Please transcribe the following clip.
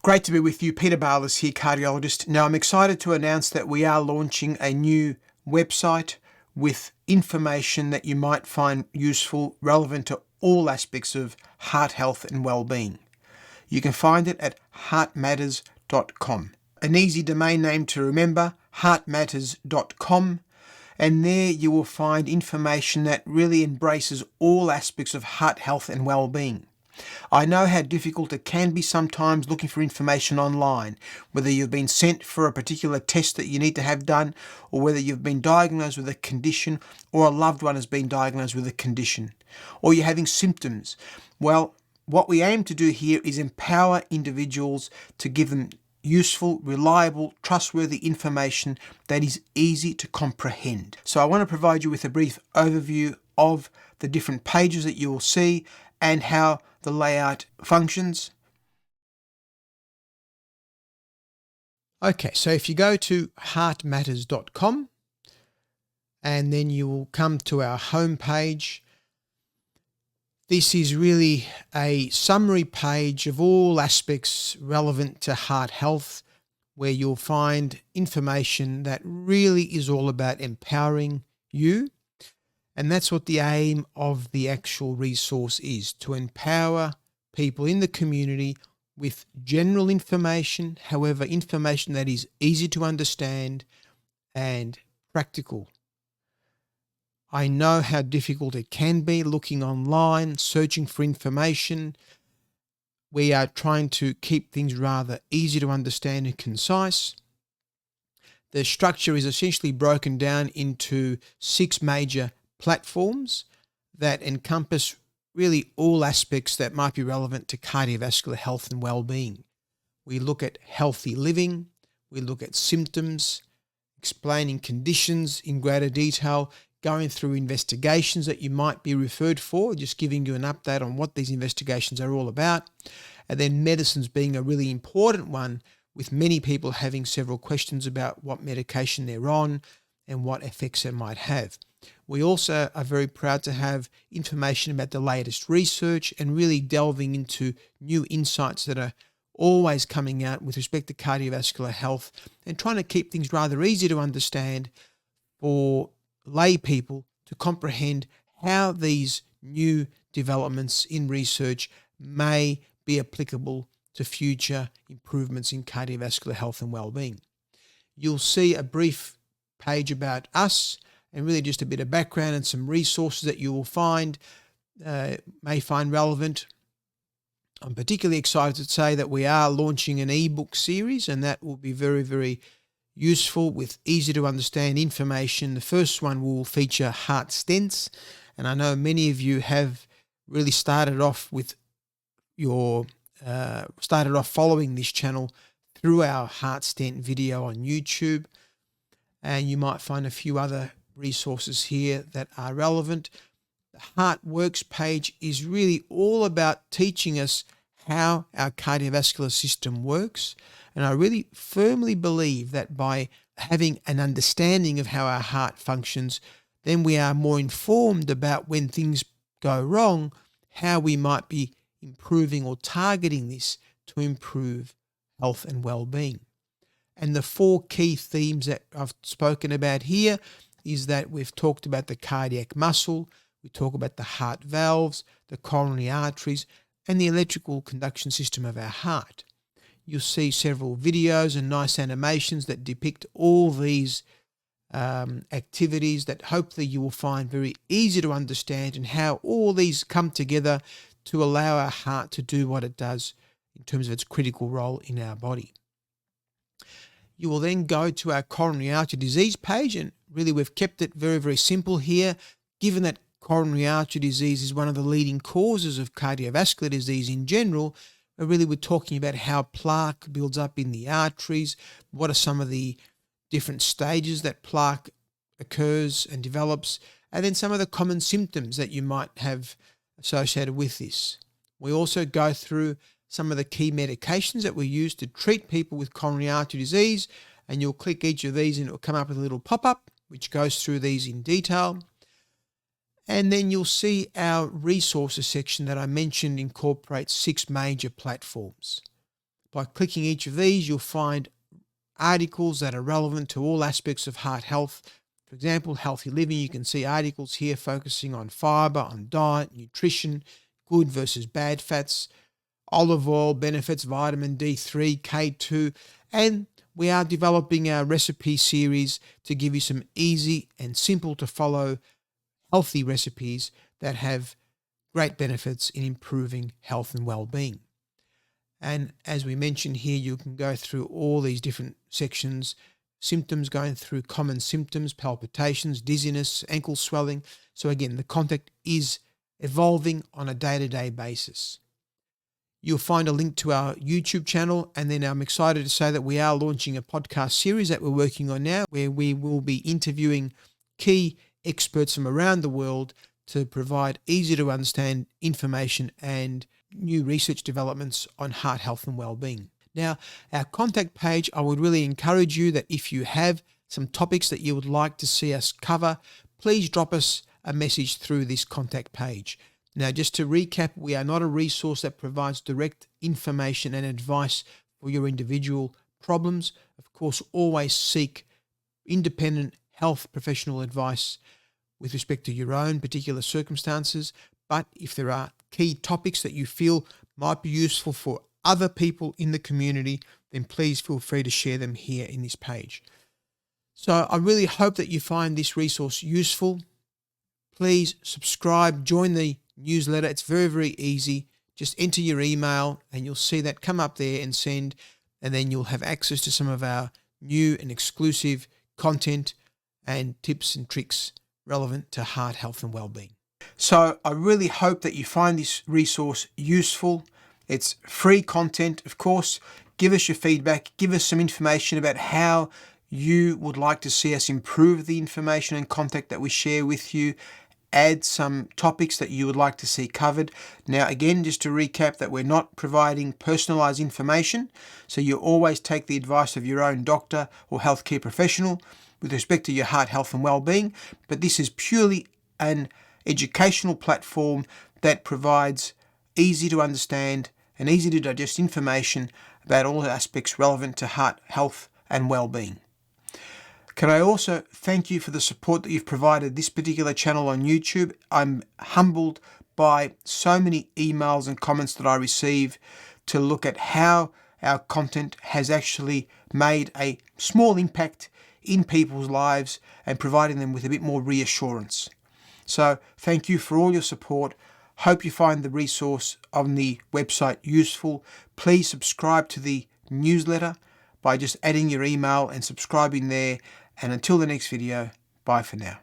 Great to be with you. Peter Barlis here, cardiologist. Now, I'm excited to announce that we are launching a new website with information that you might find useful, relevant to all aspects of heart health and well-being. You can find it at heartmatters.com. An easy domain name to remember, heartmatters.com. And there you will find information that really embraces all aspects of heart health and well-being. I know how difficult it can be sometimes looking for information online, whether you've been sent for a particular test that you need to have done, or whether you've been diagnosed with a condition, or a loved one has been diagnosed with a condition, or you're having symptoms. Well, what we aim to do here is empower individuals to give them useful, reliable, trustworthy information that is easy to comprehend. So I want to provide you with a brief overview of the different pages that you will see and how the layout functions. Okay, so if you go to heartmatters.com and then you will come to our homepage. This is really a summary page of all aspects relevant to heart health, where you'll find information that really is all about empowering you. And that's what the aim of the actual resource is, to empower people in the community with general information, however, information that is easy to understand and practical. I know how difficult it can be looking online, searching for information. We are trying to keep things rather easy to understand and concise. The structure is essentially broken down into 6 major platforms that encompass really all aspects that might be relevant to cardiovascular health and well-being. We look at healthy living, we look at symptoms, explaining conditions in greater detail, going through investigations that you might be referred for, just giving you an update on what these investigations are all about, and then medicines being a really important one, with many people having several questions about what medication they're on and what effects it might have. We also are very proud to have information about the latest research and really delving into new insights that are always coming out with respect to cardiovascular health, and trying to keep things rather easy to understand for lay people to comprehend how these new developments in research may be applicable to future improvements in cardiovascular health and well-being. You'll see a brief page about us and really just a bit of background and some resources that you will may find relevant. I'm particularly excited to say that we are launching an ebook series, and that will be very, very useful with easy to understand information. The first one will feature heart stents, and I know many of you have really started off following this channel through our heart stent video on YouTube, and you might find a few other resources here that are relevant. The Heartworks page is really all about teaching us how our cardiovascular system works. And I really firmly believe that by having an understanding of how our heart functions, then we are more informed about when things go wrong, how we might be improving or targeting this to improve health and well-being. And the 4 key themes that I've spoken about here is that we've talked about the cardiac muscle, we talk about the heart valves, the coronary arteries, and the electrical conduction system of our heart. You'll see several videos and nice animations that depict all these activities that hopefully you will find very easy to understand, and how all these come together to allow our heart to do what it does in terms of its critical role in our body. You will then go to our coronary artery disease page, and really we've kept it very, very simple here, given that coronary artery disease is one of the leading causes of cardiovascular disease in general. Really, we're talking about how plaque builds up in the arteries, what are some of the different stages that plaque occurs and develops, and then some of the common symptoms that you might have associated with this. We also go through some of the key medications that we use to treat people with coronary artery disease, and you'll click each of these and it will come up with a little pop-up which goes through these in detail. And then you'll see our resources section that I mentioned incorporates 6 major platforms. By clicking each of these, you'll find articles that are relevant to all aspects of heart health. For example, healthy living, you can see articles here focusing on fiber, on diet, nutrition, good versus bad fats, olive oil benefits, vitamin D3, K2, and we are developing our recipe series to give you some easy and simple to follow healthy recipes that have great benefits in improving health and well-being. And as we mentioned here, you can go through all these different sections, symptoms, going through common symptoms, palpitations, dizziness, ankle swelling. So again, the content is evolving on a day-to-day basis. You'll find a link to our YouTube channel, and then I'm excited to say that we are launching a podcast series that we're working on now, where we will be interviewing key experts from around the world to provide easy to understand information and new research developments on heart health and well-being. Now, our contact page, I would really encourage you that if you have some topics that you would like to see us cover, please drop us a message through this contact page. Now, just to recap, we are not a resource that provides direct information and advice for your individual problems. Of course, always seek independent health professional advice with respect to your own particular circumstances. But if there are key topics that you feel might be useful for other people in the community, then please feel free to share them here in this page. So I really hope that you find this resource useful. Please subscribe, join the newsletter. It's very, very easy. Just enter your email and you'll see that come up there and send, and then you'll have access to some of our new and exclusive content and tips and tricks relevant to heart health and well-being. So I really hope that you find this resource useful. It's free content, of course. Give us your feedback. Give us some information about how you would like to see us improve the information and content that we share with you. Add some topics that you would like to see covered. Now, again, just to recap, that we're not providing personalized information. So you always take the advice of your own doctor or healthcare professional with respect to your heart health and well-being. But this is purely an educational platform that provides easy to understand and easy to digest information about all aspects relevant to heart health and well-being. Can I also thank you for the support that you've provided this particular channel on YouTube? I'm humbled by so many emails and comments that I receive to look at how our content has actually made a small impact in people's lives and providing them with a bit more reassurance. So thank you for all your support. Hope you find the resource on the website useful. Please subscribe to the newsletter by just adding your email and subscribing there. And until the next video, bye for now.